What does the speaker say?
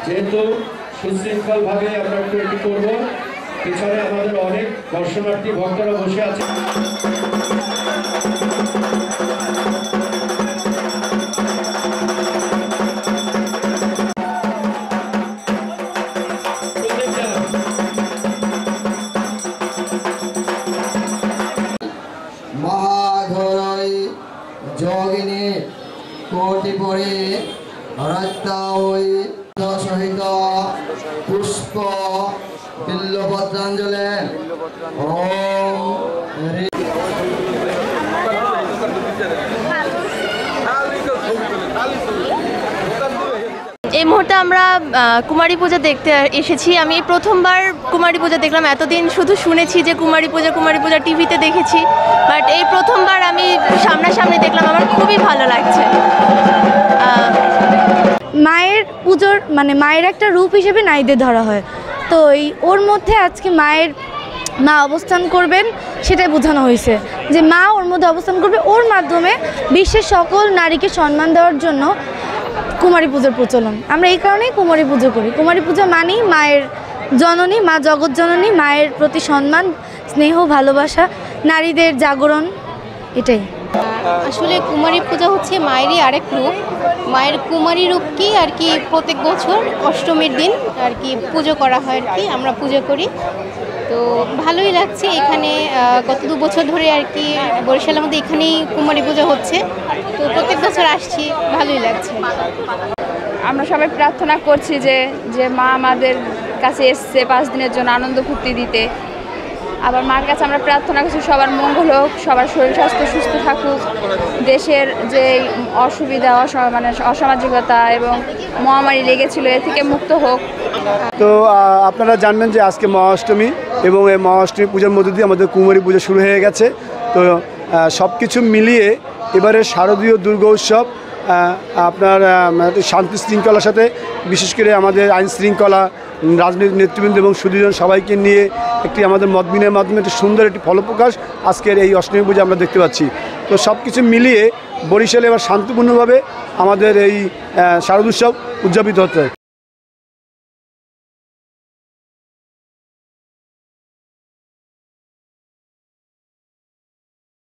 যেহেতু সুশৃঙ্খল ভাবে আমরা একটু করবো, পিছনে আমাদের অনেক দর্শনার্থী ভক্তরা বসে আছে। মহাঘরৈ যোগিনী কোটি পরে রত্তাওই সহিত পুষ্প বিল্লপত্রাঞ্জলে এই মুহূর্তে আমরা কুমারী পূজা দেখতে এসেছি। আমি প্রথমবার কুমারী পূজা দেখলাম। এতদিন শুধু শুনেছি যে কুমারী পূজা টিভিতে দেখেছি, বাট এই প্রথমবার আমি সামনাসামনি দেখলাম। আমার খুবই ভালো লাগছে। মায়ের পুজোর মায়ের একটা রূপ হিসেবে নারীদের ধরা হয়, তো ওর মধ্যে আজকে মা অবস্থান করবেন সেটাই বোঝানো হয়েছে, যে মা ওর মধ্যে অবস্থান করবে, ওর মাধ্যমে বিশ্বের সকল নারীকে সম্মান দেওয়ার জন্য কুমারী পুজোর প্রচলন। আমরা এই কারণেই কুমারী পুজো করি। কুমারী পুজো মানেই মায়ের জননী, মা জগৎ জননী, মায়ের প্রতি সম্মান, স্নেহ, ভালোবাসা, নারীদের জাগরণ, এটাই। আসলে কুমারী পূজা হচ্ছে মায়েরই আরেক রূপ। মায়ের কুমারী রূপকেই আর কি প্রত্যেক বছর অষ্টমীর দিন আর কি পুজো করা হয় আর কি, আমরা পুজো করি। তো ভালোই লাগছে। এখানে গত 2 বছর ধরে আর কি বরিশালের মধ্যে এখানেই কুমারী পূজা হচ্ছে, তো প্রত্যেক বছর আসছি, ভালোই লাগছে। আমরা সবাই প্রার্থনা করছি যে মা আমাদের কাছে এসছে 5 দিনের জন্য আনন্দ ফুর্তি দিতে। আবার মার কাছে আমরা প্রার্থনা করছি সবার মঙ্গল হোক, সবার শরীর স্বাস্থ্য সুস্থ থাকুক, দেশের যে অসুবিধা অসামাজিকতা এবং মহামারী লেগেছিল এ থেকে মুক্ত হোক। তো আপনারা জানবেন যে আজকে মহাষ্টমী, এবং এই মহাষ্টমী পূজার মধ্যে দিয়ে আমাদের কুমারী পুজো শুরু হয়ে গেছে। তো সব কিছু মিলিয়ে এবারে শারদীয় দুর্গা উৎসব আপনার শান্তি শৃঙ্খলার সাথে, বিশেষ করে আমাদের আইন শৃঙ্খলা, রাজনৈতিক নেতৃবৃন্দ এবং সুদীজন সবাইকে নিয়ে একটি আমাদের মত বিনিময়ের মাধ্যমে একটি সুন্দর একটি ফলপ্রকাশ আজকের এই অষ্টমী পূজা আমরা দেখতে পাচ্ছি। তো সব কিছু মিলিয়ে বরিশালে এবার শান্তিপূর্ণভাবে আমাদের এই শারদ উৎসব উদযাপিত হচ্ছে।